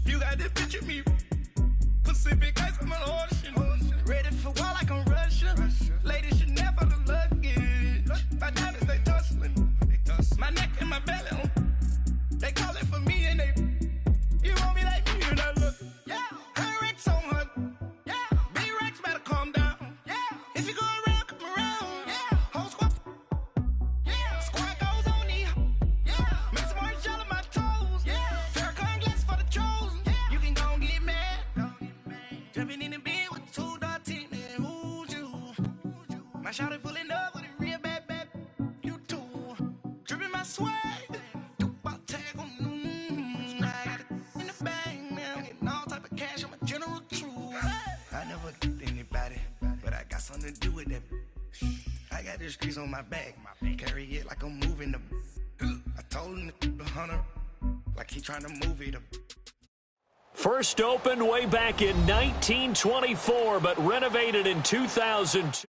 You got this picture me. Pacific ice on my ocean. Ready for war like I'm Russia. Ladies should never the luggage. My diamonds, they tussling. My neck and my belly. They call it for me and they. You want me like me and I look. Yeah. Her Rex on her. Yeah. Big Rex better calm down. Yeah. If you go around, come around. Yeah. Whole squad. Yeah. Squad goes on me. Yeah. Make some orange gel on my toes. Yeah. Farrakhan glass for the chosen. Yeah. You can go and get mad. Jumping in the bed with 2 dark teeth. Man, who's you? My shawty pulling up with a real bad. You too. Dripping my swag. Something to do with that. I got the streets on my back. Carry it like I'm moving the. I told him the hunter like he trying to move it up. First opened way back in 1924, but renovated in 2002.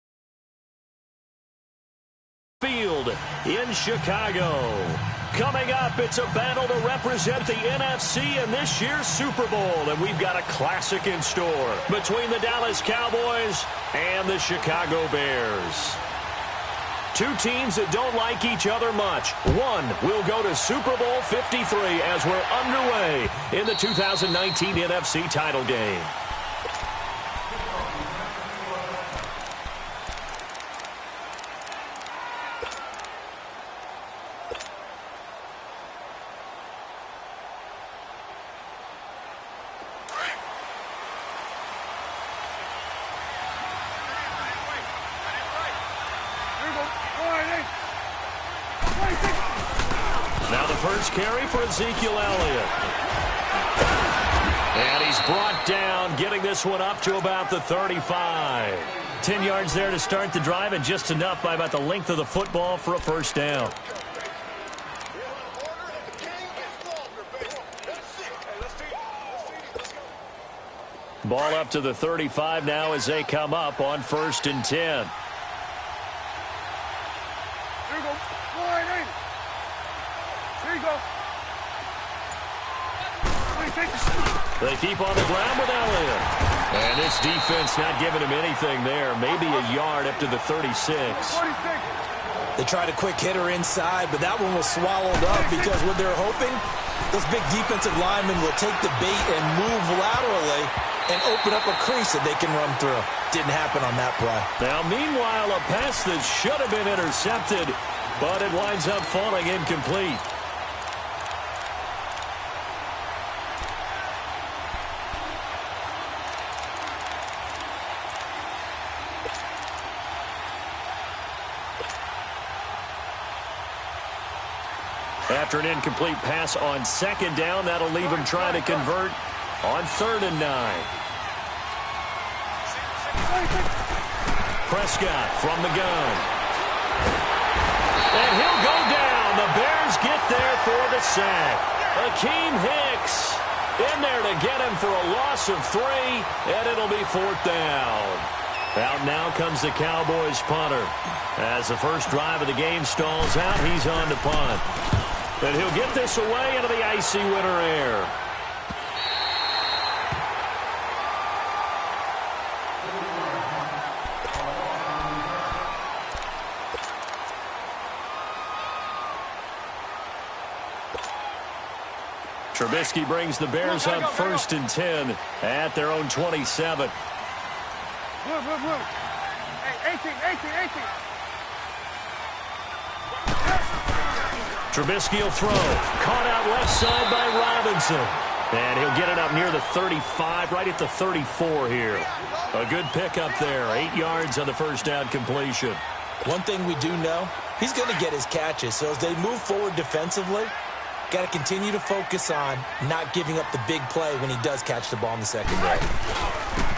Field in Chicago. Coming up, it's a battle to represent the NFC in this year's Super Bowl, and we've got a classic in store between the Dallas Cowboys and the Chicago Bears. Two teams that don't like each other much. One will go to Super Bowl 53 as we're underway in the 2019 NFC title game. Now the first carry for Ezekiel Elliott. And he's brought down, getting this one up to about the 35. 10 yards there to start the drive, and just enough by about the length of the football for a first down. Ball up to the 35 now as they come up on 1st and 10. They keep on the ground with Elliott. And this defense not giving him anything there. Maybe a yard up to the 36. They tried a quick hitter inside, but that one was swallowed up because what they're hoping, those big defensive linemen will take the bait and move laterally and open up a crease that they can run through. Didn't happen on that play. Now, meanwhile, a pass that should have been intercepted, but it winds up falling incomplete. After an incomplete pass on 2nd down, that'll leave him trying to convert on 3rd and 9. Prescott from the gun. And he'll go down. The Bears get there for the sack. Akeem Hicks in there to get him for a loss of 3, and it'll be 4th down. Out now comes the Cowboys punter. As the first drive of the game stalls out, he's on to punt. And he'll get this away into the icy winter air. Trubisky brings the Bears up 1st and 10 at their own 27. Hey, 18. Trubisky will throw. Caught out left side by Robinson. And he'll get it up near the 35, right at the 34 here. A good pickup there. 8 yards on the first down completion. One thing we do know, he's going to get his catches. So as they move forward defensively, got to continue to focus on not giving up the big play when he does catch the ball in the secondary.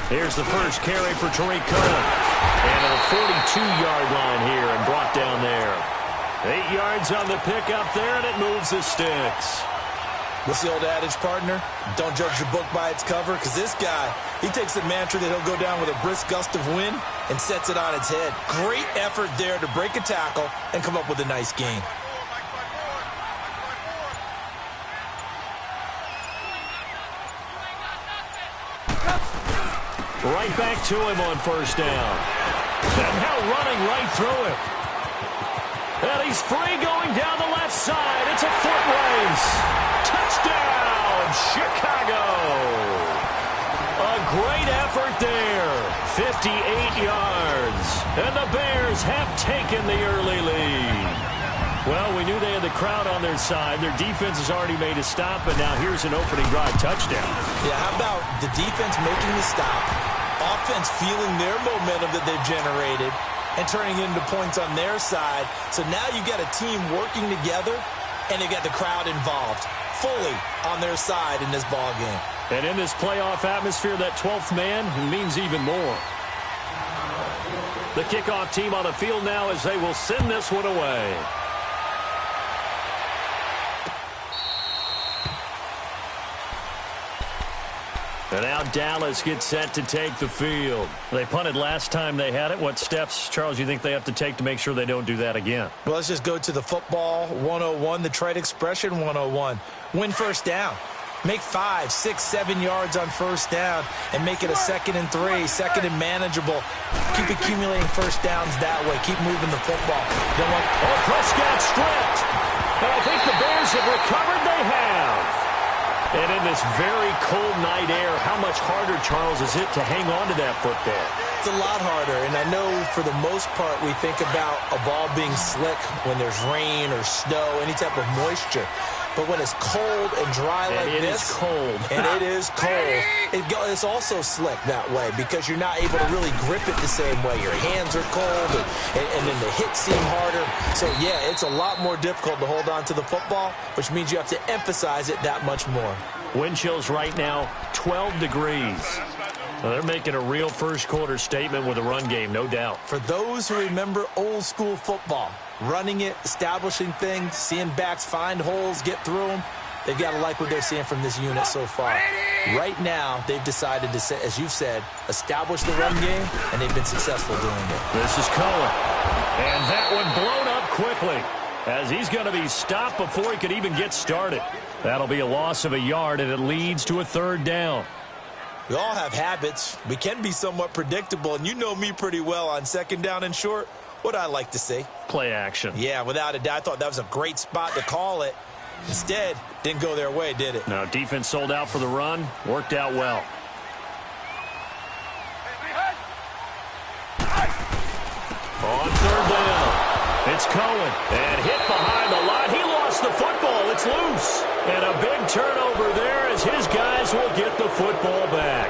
Here's the first carry for Tariq Cohen. And at a 42-yard line here and brought down there. 8 yards on the pickup there, and it moves the sticks. What's the old adage, partner? Don't judge your book by its cover, because this guy, he takes the mantra that he'll go down with a brisk gust of wind and sets it on its head. Great effort there to break a tackle and come up with a nice gain. Right back to him on first down. And now running right through him. And he's free going down the left side. It's a foot race. Touchdown, Chicago. A great effort there. 58 yards. And the Bears have taken the early lead. Well, we knew they had the crowd on their side. Their defense has already made a stop, but now here's an opening drive touchdown. Yeah, how about the defense making the stop, offense feeling their momentum that they've generated, and turning it into points on their side. So now you got a team working together, and they got the crowd involved fully on their side in this ball game. And in this playoff atmosphere, that 12th man means even more. The kickoff team on the field now as they will send this one away. And now Dallas gets set to take the field. They punted last time they had it. What steps, Charles, you think they have to take to make sure they don't do that again? Well, let's just go to the football 101, the trade expression 101. Win first down. Make 5, 6, 7 yards on first down and make it a 2nd and 3, 2nd and manageable. Keep accumulating first downs that way. Keep moving the football. Prescott stripped. And I think the Bears have recovered. They have. And in this very cold night air, how much harder, Charles, is it to hang on to that football? It's a lot harder, and I know for the most part we think about a ball being slick when there's rain or snow, any type of moisture. But when it's cold and dry like this, it is cold. And it is cold, it's also slick that way because you're not able to really grip it the same way. Your hands are cold, and then the hits seem harder. So, yeah, it's a lot more difficult to hold on to the football, which means you have to emphasize it that much more. Wind chills right now, 12 degrees. Well, they're making a real first-quarter statement with a run game, no doubt. For those who remember old-school football, running it, establishing things, seeing backs find holes, get through them, they've got to like what they're seeing from this unit so far. Right now, they've decided to, as you've said, establish the run game, and they've been successful doing it. This is Cohen. And that one blown up quickly as he's going to be stopped before he could even get started. That'll be a loss of a yard, and it leads to a 3rd down. We all have habits. We can be somewhat predictable, and you know me pretty well on 2nd down and short. What I like to see. Play action. Yeah, without a doubt. I thought that was a great spot to call it. Instead, didn't go their way, did it? No, defense sold out for the run. Worked out well. On 3rd down, it's Cohen. And hit behind the line. He lost the football. It's loose. And a big turnover there as his guys will get the football back.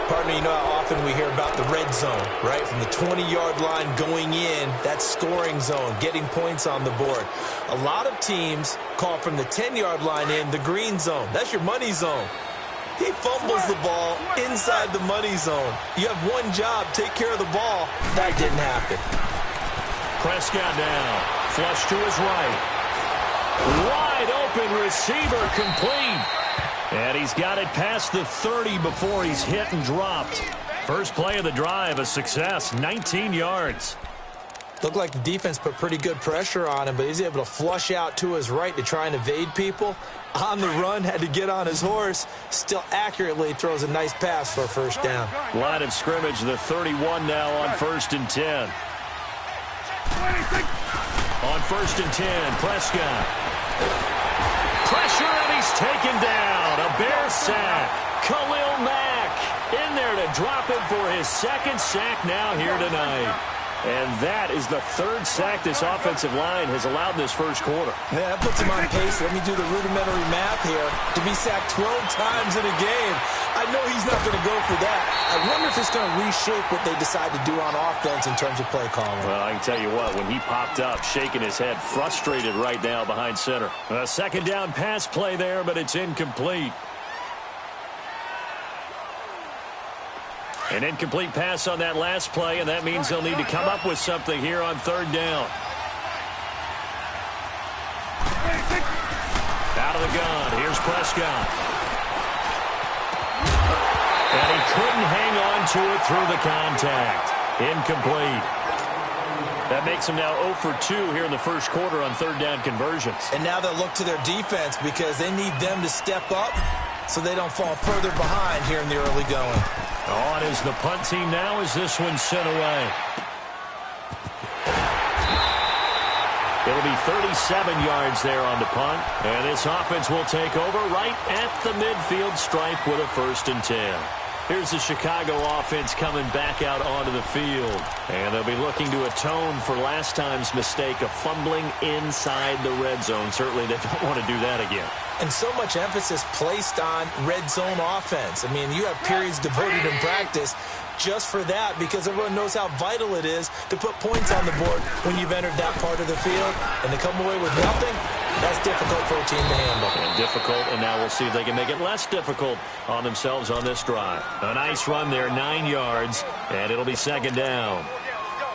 Partner, you know how often we hear about the red zone, right? From the 20-yard line going in, that's scoring zone, getting points on the board. A lot of teams call from the 10-yard line in the green zone. That's your money zone. He fumbles the ball inside the money zone. You have one job, take care of the ball. That didn't happen. Prescott down. Flush to his right. Wide open receiver complete. And he's got it past the 30 before he's hit and dropped. First play of the drive, a success, 19 yards. Looked like the defense put pretty good pressure on him, but he's able to flush out to his right to try and evade people. On the run, had to get on his horse. Still accurately throws a nice pass for a first down. Line of scrimmage, the 31 now on 1st and 10. On 1st and 10, Prescott. Pressure, and he's taken down. A Bear sack. Khalil Mack in there to drop it for his 2nd sack now here tonight. And that is the 3rd sack this offensive line has allowed this first quarter. Yeah, that puts him on pace. Let me do the rudimentary math here. To be sacked 12 times in a game, I know he's not going to go for that. I wonder if it's going to reshape what they decide to do on offense in terms of play calling. Well, I can tell you what, when he popped up, shaking his head, frustrated right now behind center. A 2nd down pass play there, but it's incomplete. An incomplete pass on that last play, and that means they'll need to come up with something here on 3rd down. Out of the gun. Here's Prescott. And he couldn't hang on to it through the contact. Incomplete. That makes him now 0 for 2 here in the first quarter on 3rd down conversions. And now they'll look to their defense because they need them to step up so they don't fall further behind here in the early going. On is the punt team now as this one's sent away. It'll be 37 yards there on the punt, and this offense will take over right at the midfield stripe with a 1st and 10. Here's the Chicago offense coming back out onto the field, and they'll be looking to atone for last time's mistake of fumbling inside the red zone. Certainly they don't want to do that again. And so much emphasis placed on red zone offense. I mean, you have periods devoted in practice just for that because everyone knows how vital it is to put points on the board when you've entered that part of the field. And to come away with nothing, that's difficult for a team to handle. And difficult, and now we'll see if they can make it less difficult on themselves on this drive. A nice run there, 9 yards, and it'll be 2nd down.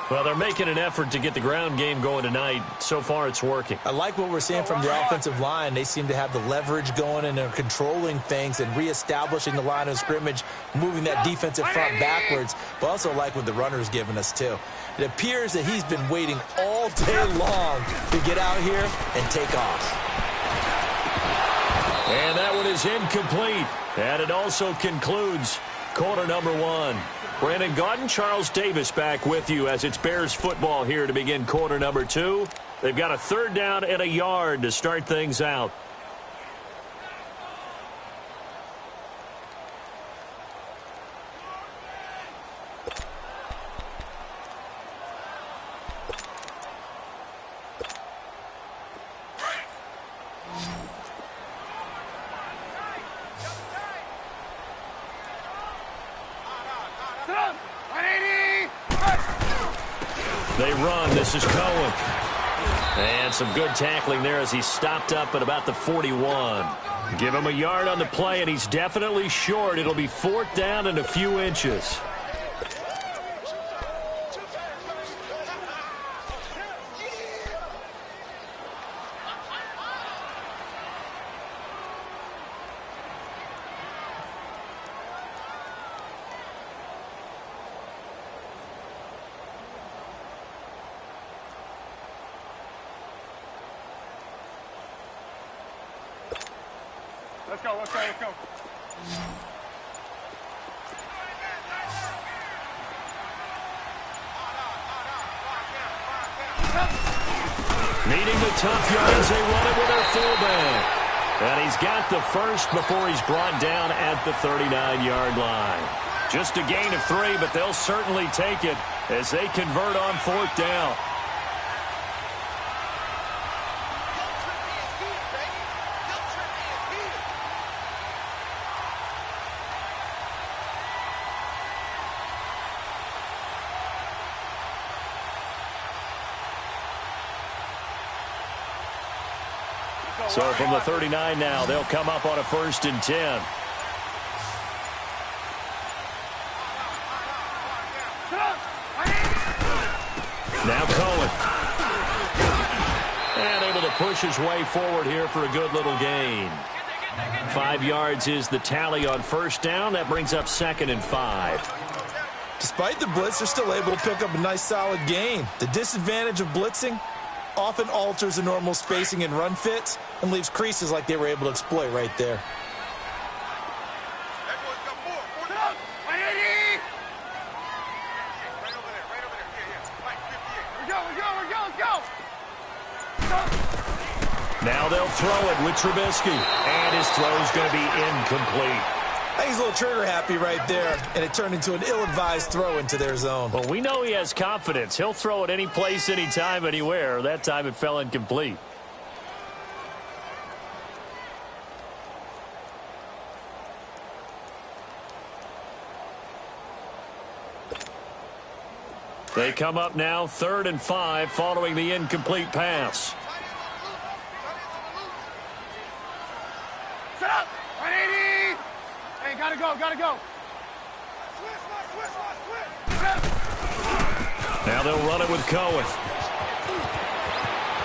Well, they're making an effort to get the ground game going tonight. So far, it's working. I like what we're seeing from the offensive line. They seem to have the leverage going, and they're controlling things and reestablishing the line of scrimmage, moving that defensive front backwards. But also like what the runner's giving us, too. It appears that he's been waiting all day long to get out here and take off. And that one is incomplete. And it also concludes quarter number 1. Brandon Gaudin, Charles Davis back with you as it's Bears football here to begin quarter number 2. They've got a 3rd down and a yard to start things out. They run. This is Cohen. And some good tackling there as he stopped up at about the 41. Give him a yard on the play, and he's definitely short. It'll be 4th down and a few inches. Let's go, let's go, let's go. Needing the tough yards, they run it with their fullback. And he's got the first before he's brought down at the 39-yard line. Just a gain of 3, but they'll certainly take it as they convert on 4th down. So from the 39 now, they'll come up on a 1st and 10. Now Cohen. And able to push his way forward here for a good little gain. 5 yards is the tally on 1st down. That brings up 2nd and 5. Despite the blitz, they're still able to pick up a nice solid gain. The disadvantage of blitzing often alters the normal spacing and run fits and leaves creases like they were able to exploit right there. Now they'll throw it with Trubisky, and his throw's going to be incomplete. I think he's a little trigger happy right there, and it turned into an ill-advised throw into their zone. Well, we know he has confidence. He'll throw it any place, anytime, anywhere. That time it fell incomplete. They come up now 3rd and 5 following the incomplete pass. Set up! 180! Hey, gotta go, gotta go. Now they'll run it with Cohen.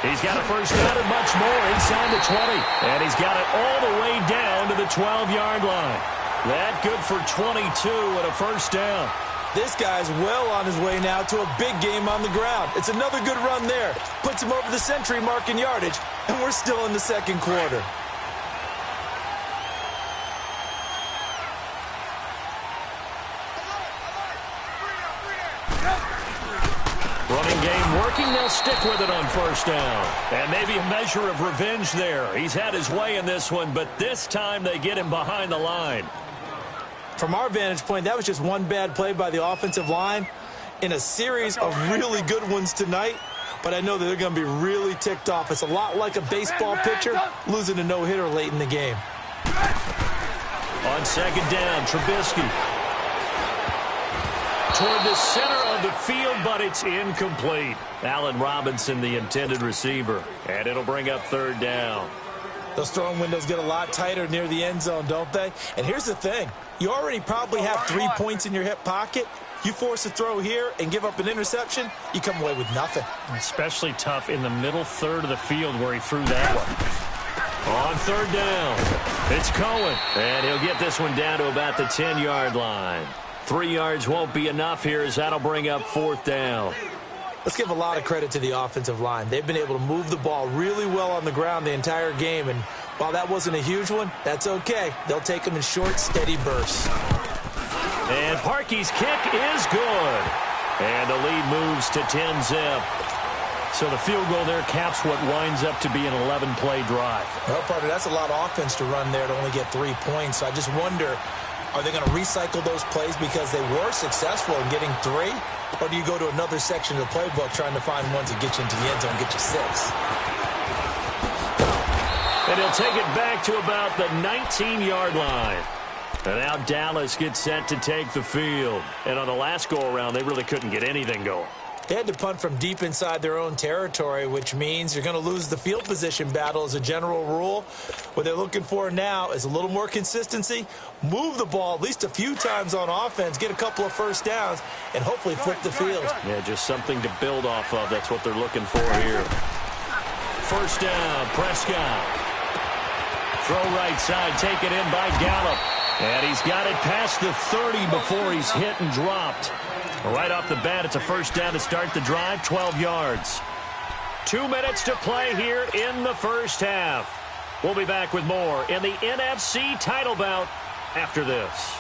He's got a first down and much more inside the 20. And he's got it all the way down to the 12-yard line. That good for 22 and a first down. This guy's well on his way now to a big game on the ground. It's another good run there. Puts him over the century mark in yardage, and we're still in the second quarter. game working. They'll stick with it on first down. And maybe a measure of revenge there. He's had his way in this one, but this time they get him behind the line. From our vantage point, that was just one bad play by the offensive line in a series of really good ones tonight. But I know that they're going to be really ticked off. It's a lot like a baseball pitcher losing a no-hitter late in the game. On second down, Trubisky toward the center of the field, but it's incomplete. Allen Robinson, the intended receiver, and it'll bring up third down. Those throwing windows get a lot tighter near the end zone, don't they? And here's the thing. You already probably have 3 points in your hip pocket. You force a throw here and give up an interception, you come away with nothing. Especially tough in the middle third of the field where he threw that one. On third down, it's Cohen, and he'll get this one down to about the 10-yard line. 3 yards won't be enough here as that'll bring up fourth down. Let's give a lot of credit to the offensive line. They've been able to move the ball really well on the ground the entire game, and while that wasn't a huge one, that's okay. They'll take them in short, steady bursts. And Parkey's kick is good. And the lead moves to 10-zip. So the field goal there caps what winds up to be an 11-play drive. Well, partner, that's a lot of offense to run there to only get 3 points. So I just wonder, are they going to recycle those plays because they were successful in getting 3? Or do you go to another section of the playbook trying to find ones that get you into the end zone and get you 6? And he'll take it back to about the 19-yard line. And now Dallas gets set to take the field. And on the last go-around, they really couldn't get anything going. They had to punt from deep inside their own territory, which means you're going to lose the field position battle as a general rule. What they're looking for now is a little more consistency, move the ball at least a few times on offense, get a couple of first downs, and hopefully flip the field. Yeah, just something to build off of. That's what they're looking for here. First down, Prescott. Throw right side, taken in by Gallup. And he's got it past the 30 before he's hit and dropped. Right off the bat, it's a first down to start the drive, 12 yards. 2 minutes to play here in the first half. We'll be back with more in the NFC title bout after this.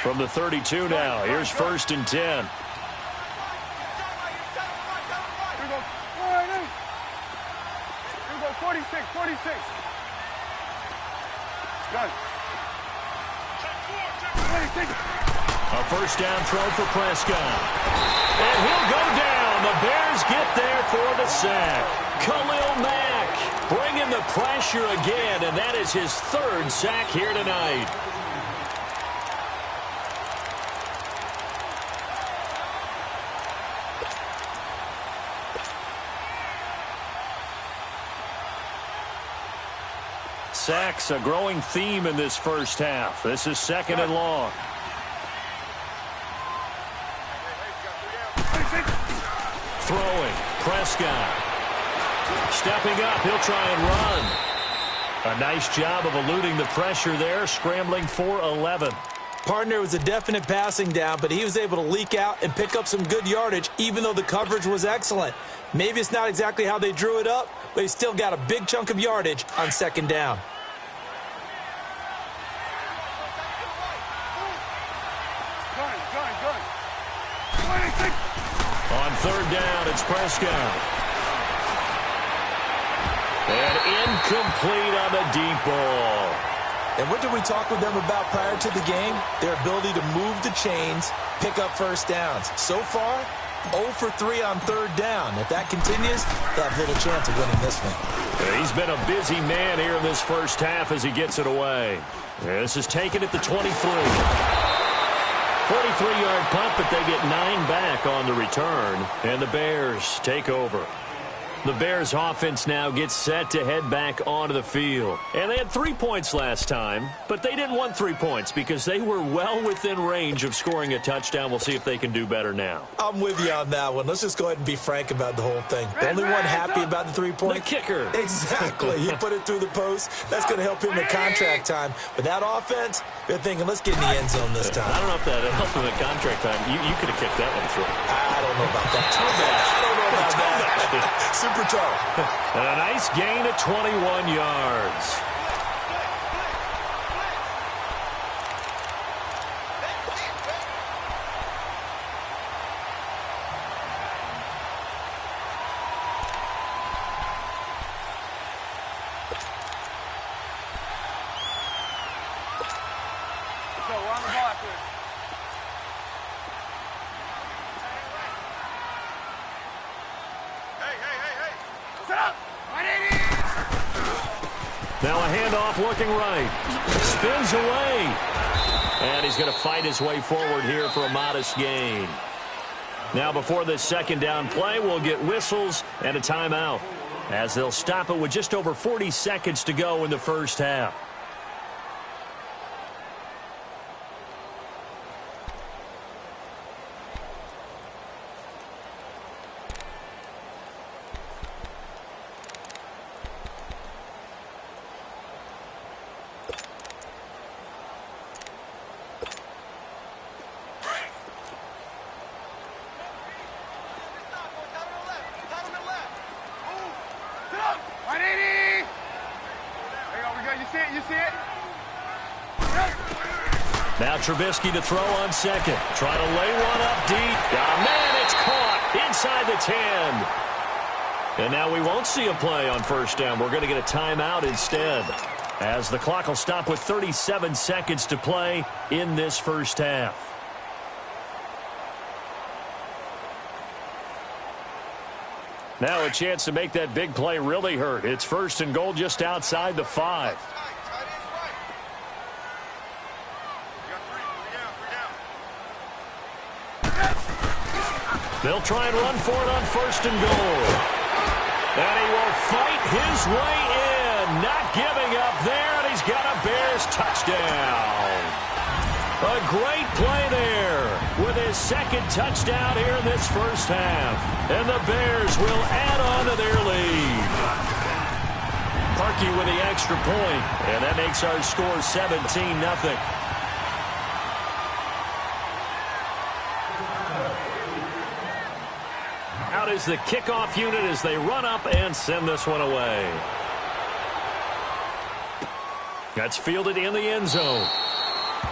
From the 32 now, here's first and 10. Here we go, 46. Got it. A first down throw for Prescott. And he'll go down. The Bears get there for the sack. Khalil Mack bringing the pressure again, and that is his 3rd sack here tonight. Sacks, a growing theme in this first half. This is second and long. Throwing, Prescott. Stepping up, he'll try and run. A nice job of eluding the pressure there, scrambling for 11. Partner was a definite passing down, but he was able to leak out and pick up some good yardage, even though the coverage was excellent. Maybe it's not exactly how they drew it up, but he still got a big chunk of yardage on second down. On third down, it's Prescott. And incomplete on the deep ball. And what did we talk with them about prior to the game? Their ability to move the chains, pick up first downs. So far, 0 for 3 on third down. If that continues, they'll have little chance of winning this one. He's been a busy man here in this first half as he gets it away. This is taken at the 23. 43-yard punt, but they get 9 back on the return, and the Bears take over. The Bears offense now gets set to head back onto the field. And they had 3 points last time, but they didn't want 3 points because they were well within range of scoring a touchdown. We'll see if they can do better now. I'm with you on that one. Let's just go ahead and be frank about the whole thing. The only one happy about the 3 points? The kicker. Exactly. He put it through the post. That's going to help him in contract time. But that offense, they're thinking, let's get in the end zone this time. I don't know if that helped him in contract time. You could have kicked that one through. I don't know about that. I don't know about that. Super tough. And a nice gain of 21 yards. Now a handoff looking right. Spins away. And he's going to fight his way forward here for a modest gain. Now before this second down play, we'll get whistles and a timeout, as they'll stop it with just over 40 seconds to go in the first half. Now Trubisky to throw on second. Trying to lay one up deep. Oh, man, it's caught inside the 10. And now we won't see a play on first down. We're going to get a timeout instead, as the clock will stop with 37 seconds to play in this first half. Now a chance to make that big play really hurt. It's first and goal just outside the 5. They'll try and run for it on first and goal. And he will fight his way in. Not giving up there, and he's got a Bears touchdown. A great play there with his second touchdown here in this first half. And the Bears will add on to their lead. Parkey with the extra point, and that makes our score 17-0. Out is the kickoff unit as they run up and send this one away. That's fielded in the end zone.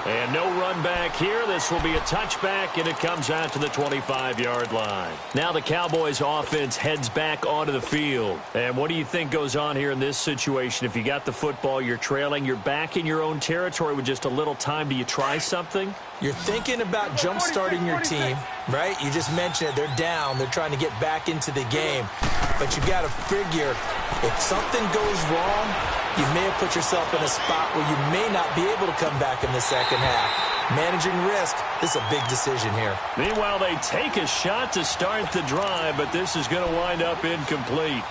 And no run back here. This will be a touchback, and it comes out to the 25-yard line. Now the Cowboys offense heads back onto the field. And what do you think goes on here in this situation? If you got the football, you're trailing, you're back in your own territory with just a little time. Do you try something? You're thinking about jump-starting your team, right? You just mentioned it. They're down. They're trying to get back into the game. But you got to figure, if something goes wrong, you may have put yourself in a spot where you may not be able to come back in the second half. Managing risk, this is a big decision here. Meanwhile, they take a shot to start the drive, but this is going to wind up incomplete.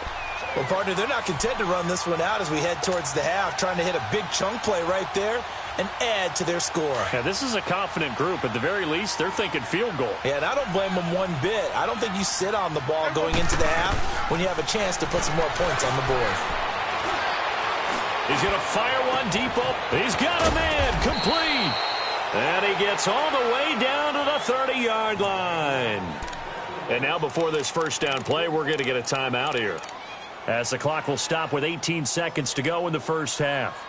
Well, partner, they're not content to run this one out as we head towards the half, trying to hit a big chunk play right there and add to their score. Yeah, this is a confident group. At the very least, they're thinking field goal. Yeah, and I don't blame them one bit. I don't think you sit on the ball going into the half when you have a chance to put some more points on the board. He's going to fire one deep up. He's got a man complete. And he gets all the way down to the 30-yard line. And now before this first down play, we're going to get a timeout here, as the clock will stop with 18 seconds to go in the first half.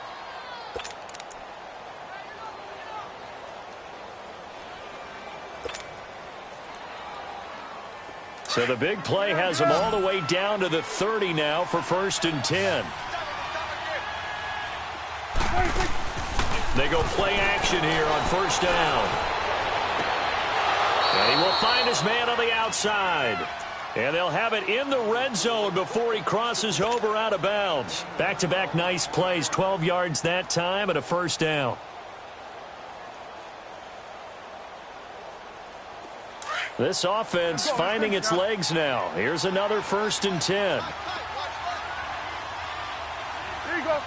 So the big play has them all the way down to the 30 now for first and 10. They go play action here on first down. And he will find his man on the outside. And they'll have it in the red zone before he crosses over out of bounds. Back-to-back nice plays, 12 yards that time and a first down. This offense finding its legs now. Here's another first and 10. There you go.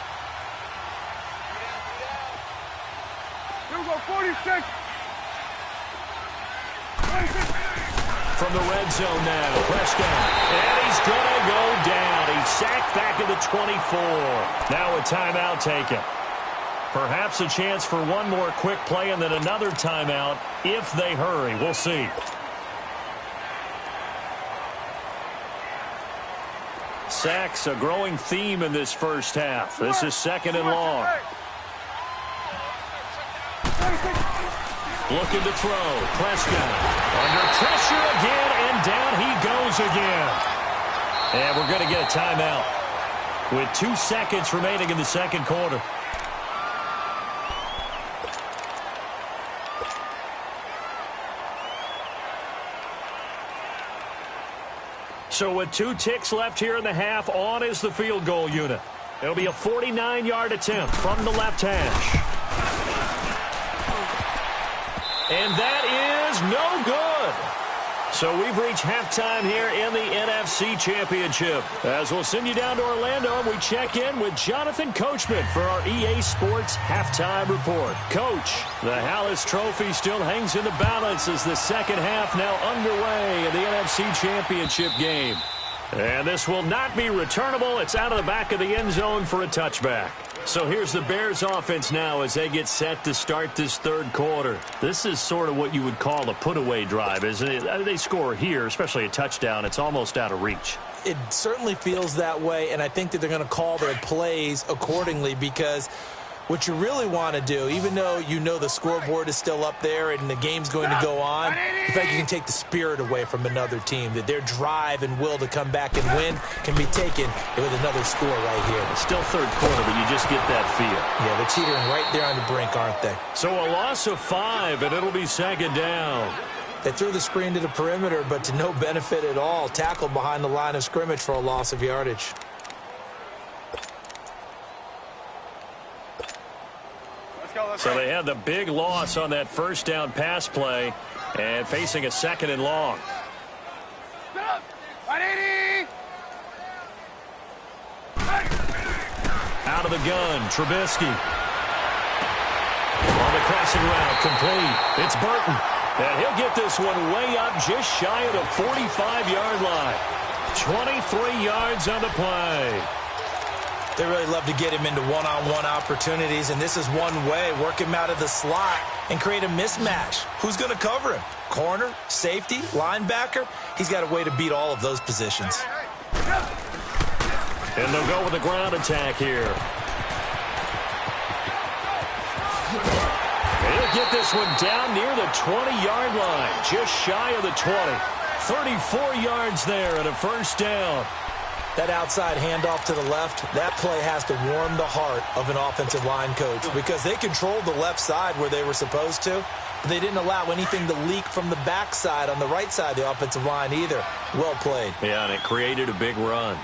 Here we go, 46. From the red zone now, Prescott. And he's going to go down. He's sacked back at the 24. Now a timeout taken. Perhaps a chance for one more quick play and then another timeout if they hurry. We'll see. Sacks, a growing theme in this first half. This is second and long. Looking to throw. Prescott under pressure again, and down he goes again. And we're going to get a timeout with 2 seconds remaining in the second quarter. So with 2 ticks left here in the half, on is the field goal unit. It'll be a 49-yard attempt from the left hash. And that is no good. So we've reached halftime here in the NFC Championship. As we'll send you down to Orlando, and we check in with Jonathan Coachman for our EA Sports Halftime Report. Coach, the Hallis Trophy still hangs in the balance as the second half now underway in the NFC Championship game. And this will not be returnable. It's out of the back of the end zone for a touchback. So here's the Bears offense now as they get set to start this third quarter. This is sort of what you would call a put-away drive, isn't it? They score here, especially a touchdown. It's almost out of reach. It certainly feels that way, and I think that they're going to call their plays accordingly because what you really want to do, even though you know the scoreboard is still up there and the game's going to go on, in fact, you can take the spirit away from another team, that their drive and will to come back and win can be taken with another score right here. It's still third quarter, but you just get that feel. Yeah, they're teetering right there on the brink, aren't they? So a loss of 5, and it'll be second down. They threw the screen to the perimeter, but to no benefit at all. Tackled behind the line of scrimmage for a loss of yardage. So they had the big loss on that first down pass play and facing a second and long. Out of the gun, Trubisky. On the crossing route, complete. It's Burton. And he'll get this one way up just shy of the 45-yard line. 23 yards on the play. They really love to get him into one-on-one opportunities, and this is one way. Work him out of the slot and create a mismatch. Who's going to cover him? Corner, safety, linebacker? He's got a way to beat all of those positions. And they'll go with the ground attack here. He'll get this one down near the 20-yard line, just shy of the 20. 34 yards there and a first down. That outside handoff to the left, that play has to warm the heart of an offensive line coach because they controlled the left side where they were supposed to, but they didn't allow anything to leak from the backside on the right side of the offensive line either. Well played. Yeah, and it created a big run.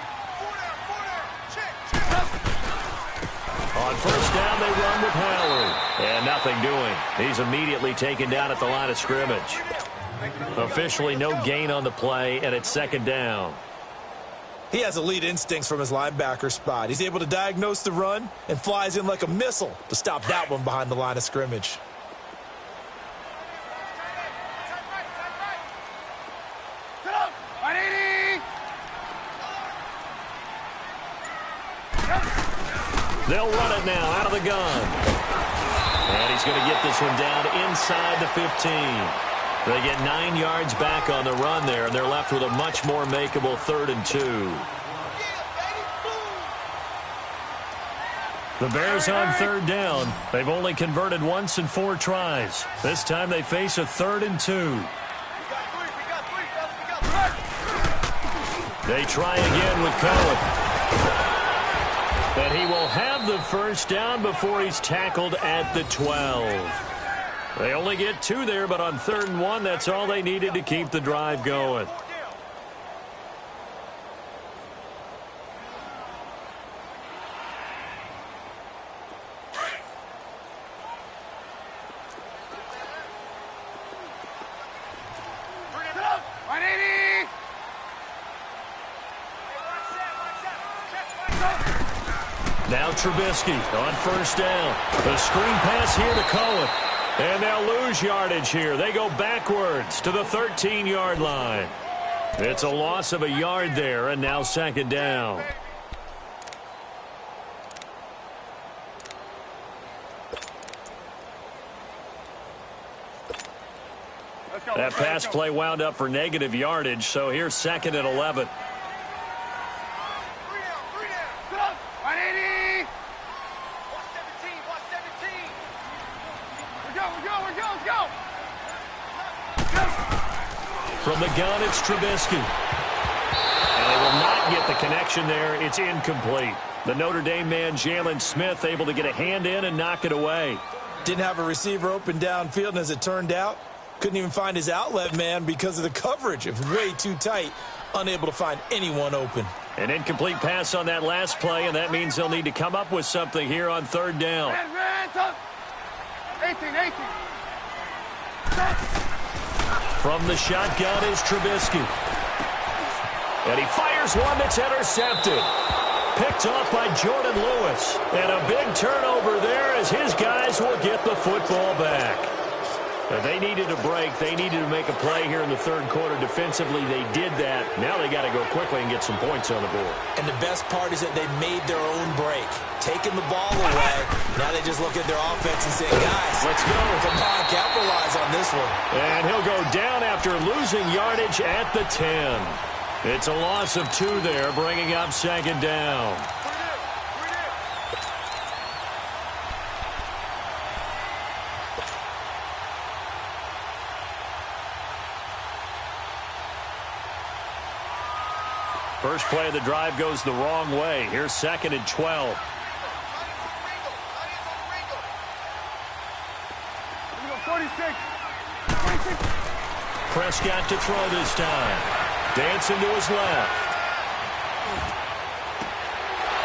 On first down, they run with Howard. And nothing doing. He's immediately taken down at the line of scrimmage. Officially no gain on the play, and it's second down. He has elite instincts from his linebacker spot. He's able to diagnose the run and flies in like a missile to stop that one behind the line of scrimmage. They'll run it now out of the gun. And he's going to get this one down inside the 15. They get 9 yards back on the run there, and they're left with a much more makeable 3rd and 2. The Bears on third down. They've only converted once in 4 tries. This time they face a 3rd and 2. They try again with Cohen. And he will have the first down before he's tackled at the 12. They only get 2 there, but on 3rd and 1, that's all they needed to keep the drive going. Now Trubisky on first down. The screen pass here to Cohen. And they'll lose yardage here. They go backwards to the 13-yard line. It's a loss of a yard there, and now second down. That pass play wound up for negative yardage, so here's 2nd and 11. From the gun, it's Trubisky. And they will not get the connection there. It's incomplete. The Notre Dame man, Jalen Smith, able to get a hand in and knock it away. Didn't have a receiver open downfield, and as it turned out, couldn't even find his outlet man because of the coverage. It was way too tight unable to find anyone open. An incomplete pass on that last play, and that means they'll need to come up with something here on third down. 18. From the shotgun is Trubisky. And he fires one that's intercepted. Picked off by Jordan Lewis. And a big turnover there as his guys will get the football back. They needed a break. They needed to make a play here in the third quarter. Defensively, they did that. Now they got to go quickly and get some points on the board. And the best part is that they made their own break. Taking the ball away. Now they just look at their offense and say, guys, let's go. Come on, capitalize on this one. And he'll go down after losing yardage at the 10. It's a loss of 2 there, bringing up second down. First play of the drive goes the wrong way. Here's second and 12. Prescott to throw this time. Dancing to his left.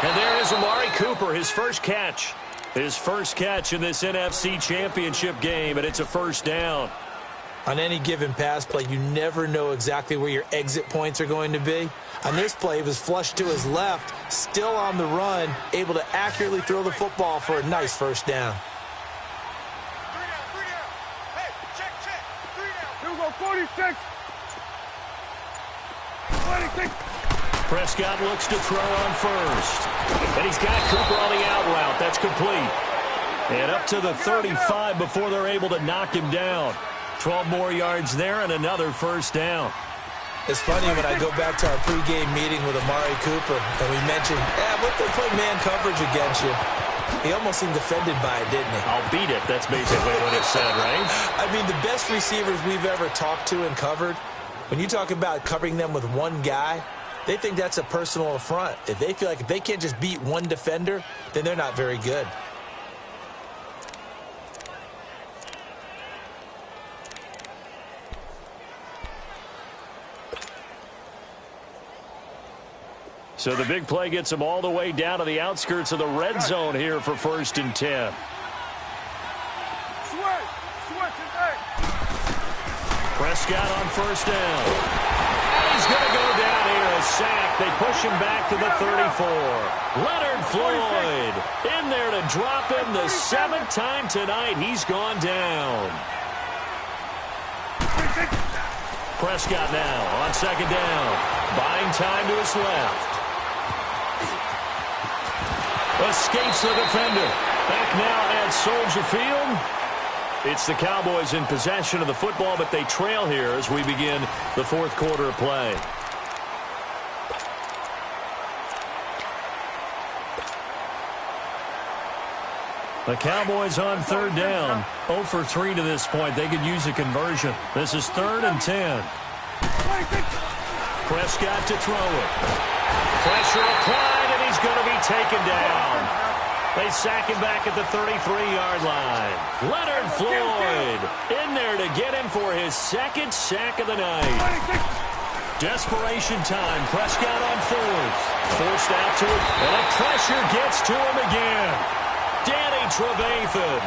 And there is Amari Cooper, his first catch. His first catch in this NFC Championship game, and it's a first down. On any given pass play, you never know exactly where your exit points are going to be. On this play, it was flushed to his left, still on the run, able to accurately throw the football for a nice first down. 46. Prescott looks to throw on first. And he's got Cooper on the out route. That's complete. And up to the 35 before they're able to knock him down. 12 more yards there and another first down. It's funny when I go back to our pregame meeting with Amari Cooper and we mentioned, what they play man coverage against you. He almost seemed offended by it, didn't he? I'll beat it. That's basically what it said, right? I mean, the best receivers we've ever talked to and covered, when you talk about covering them with one guy, they think that's a personal affront. If they feel like if they can't just beat one defender, then they're not very good. So the big play gets him all the way down to the outskirts of the red zone here for first and 10. Prescott on first down. And he's going to go down here, a sack. They push him back to the 34. Leonard Floyd in there to drop him the 7th time tonight. He's gone down. Prescott now on second down. Buying time to his left. Escapes the defender. Back now at Soldier Field. It's the Cowboys in possession of the football, but they trail here as we begin the fourth quarter of play. The Cowboys on third down. 0 for 3 to this point. They could use a conversion. This is 3rd and 10. Prescott to throw it. Pressure applied, and he's going to be taken down. They sack him back at the 33-yard line. Leonard Floyd in there to get him for his 2nd sack of the night. Desperation time. Prescott on 4th. Forced out to it, and the pressure gets to him again. Danny Trevathan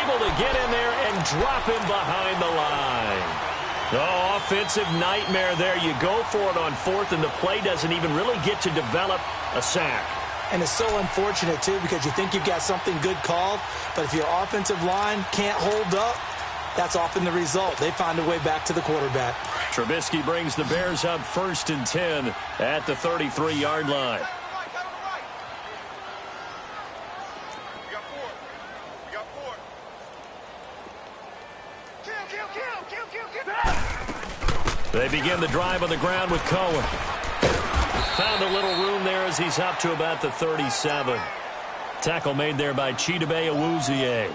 able to get in there and drop him behind the line. Oh, offensive nightmare there. You go for it on 4th, and the play doesn't even really get to develop a sack. And it's so unfortunate, too, because you think you've got something good called, but if your offensive line can't hold up, that's often the result. They find a way back to the quarterback. Trubisky brings the Bears up 1st and 10 at the 33-yard line. They begin the drive on the ground with Cohen. Found a little room there as he's up to about the 37. Tackle made there by Chidobe Awuzie.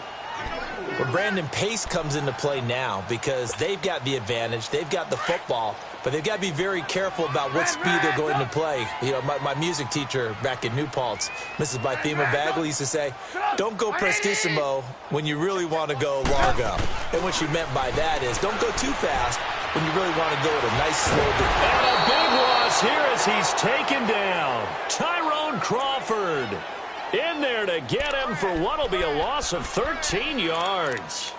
Well, Brandon, pace comes into play now because they've got the advantage. They've got the football, but they've got to be very careful about what speed they're going to play. You know, my music teacher back in New Paltz, Mrs. Bythema Bagley, used to say, don't go prestissimo when you really want to go largo. And what she meant by that is don't go too fast when you really want to go at a nice slow beat. And a big one is here as he's taken down. Tyrone Crawford in there to get him for what will be a loss of 13 yards.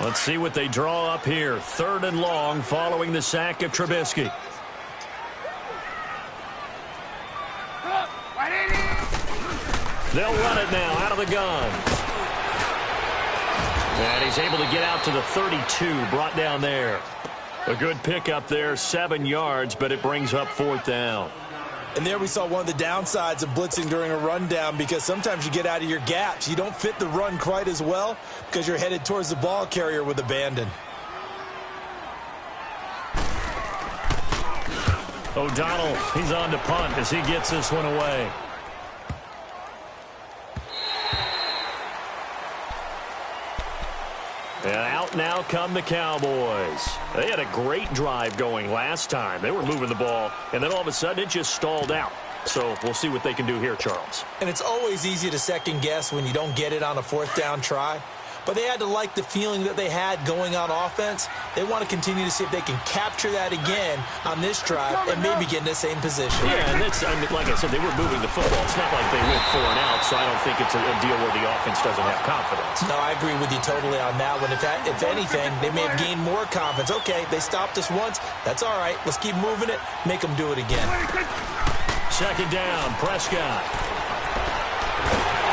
Let's see what they draw up here. 3rd and long following the sack of Trubisky. They'll run it now out of the gun. And he's able to get out to the 32, brought down there. A good pickup there, 7 yards, but it brings up 4th down. And there we saw one of the downsides of blitzing during a rundown, because sometimes you get out of your gaps. You don't fit the run quite as well because you're headed towards the ball carrier with abandon. O'Donnell, he's on to punt as he gets this one away. And out now come the Cowboys. They had a great drive going last time. They were moving the ball, and then all of a sudden it just stalled out. So we'll see what they can do here, Charles. And it's always easy to second guess when you don't get it on a 4th down try. But they had to like the feeling that they had going on offense. They want to continue to see if they can capture that again on this drive and maybe get in the same position. Yeah, and that's, I mean, like I said, they were moving the football. It's not like they went 4 and out, so I don't think it's a deal where the offense doesn't have confidence. No, I agree with you totally on that one. If anything, they may have gained more confidence. Okay, they stopped us once. That's all right. Let's keep moving it. Make them do it again. 2nd down, Prescott.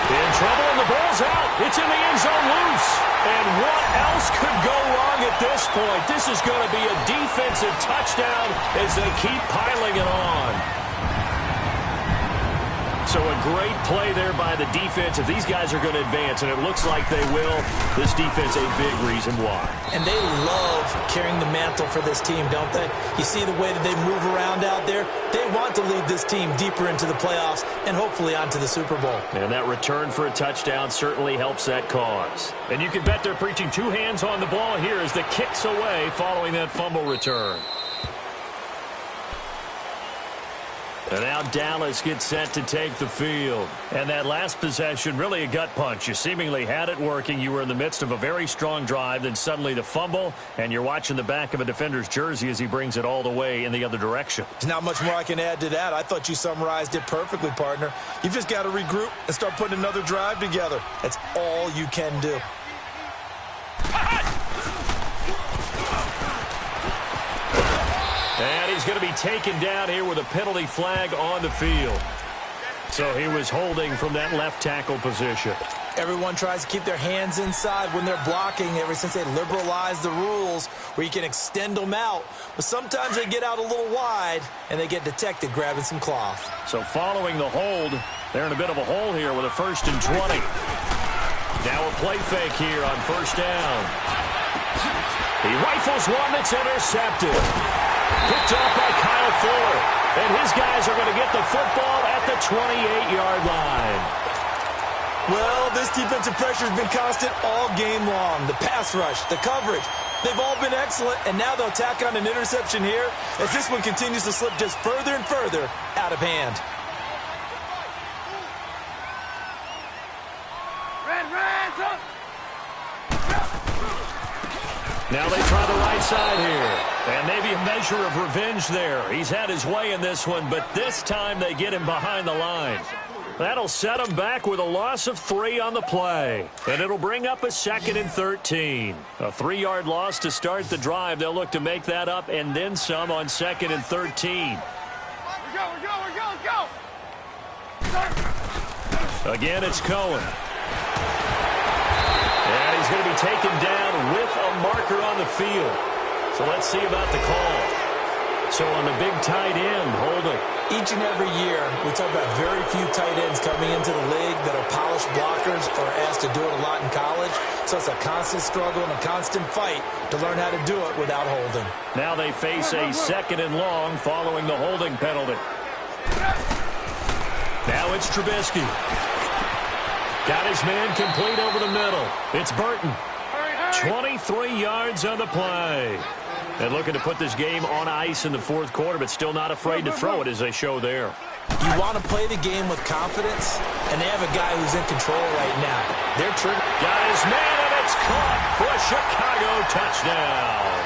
In trouble, and the ball's out. It's in the end zone loose. And what else could go wrong at this point? This is going to be a defensive touchdown as they keep piling it on. So a great play there by the defense. If these guys are going to advance, and it looks like they will, this defense a big reason why. And they love carrying the mantle for this team, don't they? You see the way that they move around out there? They want to lead this team deeper into the playoffs and hopefully onto the Super Bowl. And that return for a touchdown certainly helps that cause. And you can bet they're preaching 2 hands on the ball here as the kick's away following that fumble return. And now Dallas gets set to take the field. And that last possession, really a gut punch. You seemingly had it working. You were in the midst of a very strong drive. Then suddenly the fumble, and you're watching the back of a defender's jersey as he brings it all the way in the other direction. There's not much more I can add to that. I thought you summarized it perfectly, partner. You've just got to regroup and start putting another drive together. That's all you can do. And he's going to be taken down here with a penalty flag on the field. So he was holding from that left tackle position. Everyone tries to keep their hands inside when they're blocking ever since they liberalized the rules where you can extend them out. But sometimes they get out a little wide and they get detected grabbing some cloth. So following the hold, they're in a bit of a hole here with a 1st and 20. Now a play fake here on 1st down. He rifles one that's intercepted. Picked up by Kyle Fuller. And his guys are going to get the football at the 28-yard line. Well, this defensive pressure has been constant all game long. The pass rush, the coverage, they've all been excellent. And now they'll tack on an interception here as this one continues to slip just further and further out of hand. Now they try the right side here. And maybe a measure of revenge there. He's had his way in this one, but this time they get him behind the line. That'll set him back with a loss of 3 on the play. And it'll bring up a 2nd and 13. A 3-yard loss to start the drive. They'll look to make that up and then some on 2nd and 13. Again, it's Cohen. And he's going to be taken down with a marker on the field. So let's see about the call. So on the big tight end, holding. Each and every year, we talk about very few tight ends coming into the league that are polished blockers or asked to do it a lot in college. So it's a constant struggle and a constant fight to learn how to do it without holding. Now they face a 2nd and long following the holding penalty. Now it's Trubisky. Got his man complete over the middle. It's Burton. 23 yards on the play. And looking to put this game on ice in the 4th quarter, but still not afraid to throw it as they show there. You want to play the game with confidence, and they have a guy who's in control right now. They're triggered. Got his man, and It's caught for a Chicago touchdown.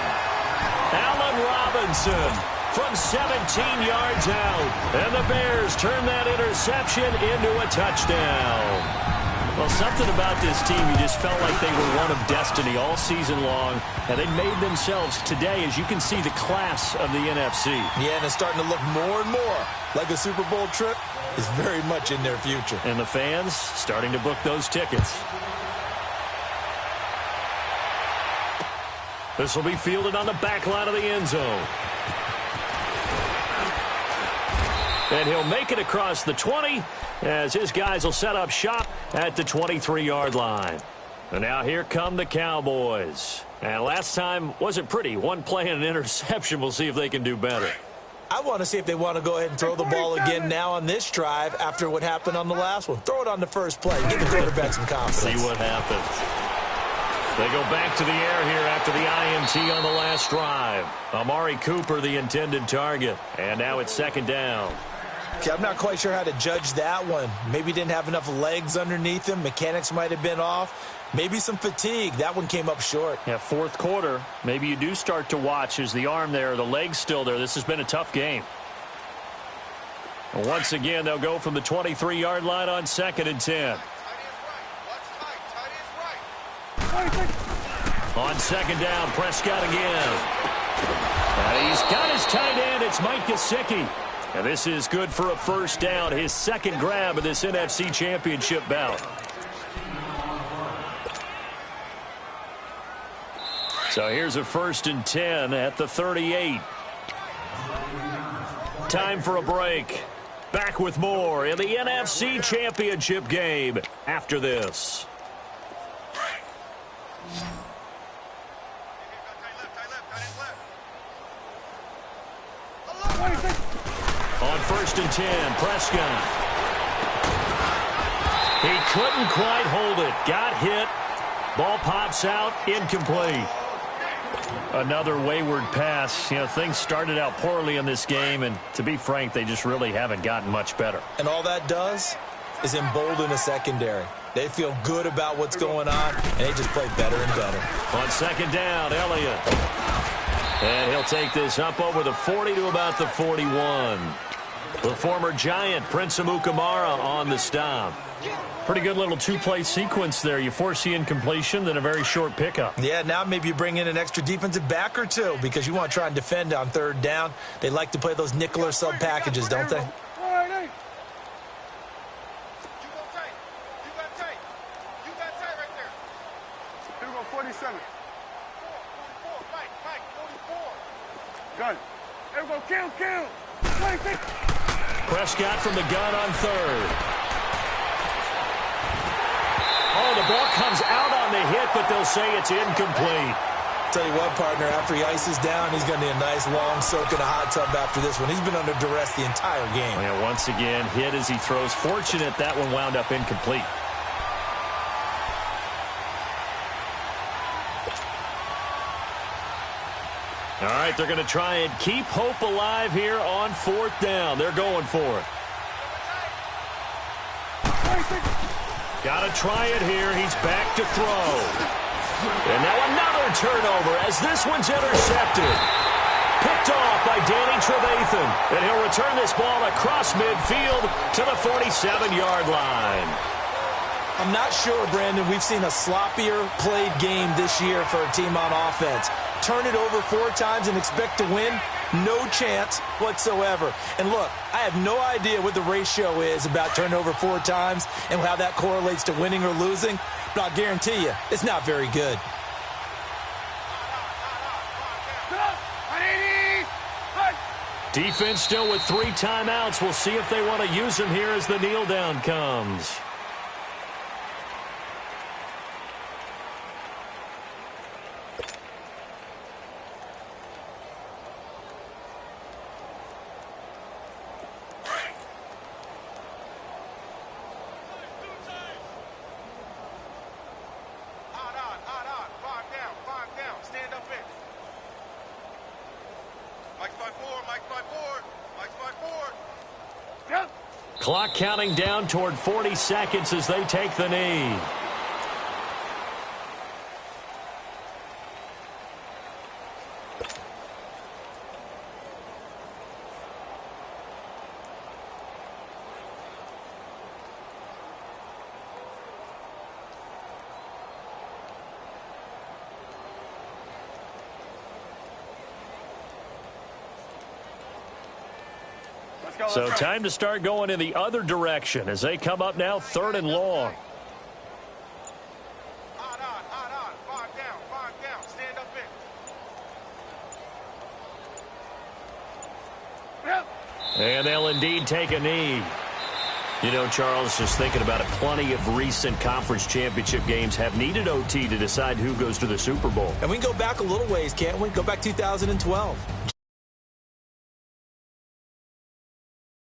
Allen Robinson from 17 yards out. And the Bears turn that interception into a touchdown. Well, something about this team, you just felt like they were one of destiny all season long, and they made themselves today, as you can see, the class of the NFC. Yeah, and it's starting to look more and more like a Super Bowl trip is very much in their future. And the fans starting to book those tickets. This will be fielded on the back line of the end zone. And he'll make it across the 20 as his guys will set up shop at the 23-yard line. And now here come the Cowboys. And last time wasn't pretty. One play and an interception. We'll see if they can do better. I want to see if they want to go ahead and throw the ball again now on this drive after what happened on the last one. Throw it on the first play. Give the quarterback some confidence. See what happens. They go back to the air here after the INT on the last drive. Amari Cooper, the intended target. And now it's second down. Okay, I'm not quite sure how to judge that one. Maybe didn't have enough legs underneath him. Mechanics might have been off. Maybe some fatigue. That one came up short. Yeah, fourth quarter. Maybe you do start to watch. Is the arm there, the leg's still there? This has been a tough game. And once again, they'll go from the 23-yard line on 2nd and 10. On second down, Prescott again. And he's got his tight end. It's Mike Gesicki. And this is good for a first down, his second grab of this NFC Championship bout. So here's a 1st and 10 at the 38. Time for a break. Back with more in the NFC Championship game after this. On 1st and 10, Prescott. He couldn't quite hold it. Got hit. Ball pops out. Incomplete. Another wayward pass. You know, things started out poorly in this game, and to be frank, they just really haven't gotten much better. And all that does is embolden a secondary. They feel good about what's going on, and they just play better and better. On second down, Elliott. And he'll take this up over the 40 to about the 41. The former Giant, Prince Amukamara, on the stop. Pretty good little two-play sequence there. You force the incompletion, then a very short pickup. Yeah, now maybe you bring in an extra defensive back or two because you want to try and defend on 3rd down. They like to play those nickel or sub packages, don't they? Prescott from the gun on 3rd. Oh, the ball comes out on the hit, but they'll say it's incomplete. Tell you what, partner, after he ices down, he's going to need a nice long soak in a hot tub after this one. He's been under duress the entire game. Yeah, once again, hit as he throws. Fortunate that one wound up incomplete. All right, they're going to try and keep hope alive here on 4th down. They're going for it. Got to try it here. He's back to throw. And now another turnover as this one's intercepted. Picked off by Danny Trevathan. And he'll return this ball across midfield to the 47-yard line. I'm not sure, Brandon, we've seen a sloppier played game this year for a team on offense. Turn it over 4 times and expect to win? No chance whatsoever. And look, I have no idea what the ratio is about turnover 4 times and how that correlates to winning or losing, but I'll guarantee you, it's not very good. Defense still with 3 timeouts. We'll see if they want to use them here as the kneel down comes. Clock counting down toward 40 seconds as they take the knee. So time to start going in the other direction as they come up now 3rd and long. And they'll indeed take a knee. You know, Charles, just thinking about it, plenty of recent conference championship games have needed OT to decide who goes to the Super Bowl. And we can go back a little ways, can't we? Go back 2012.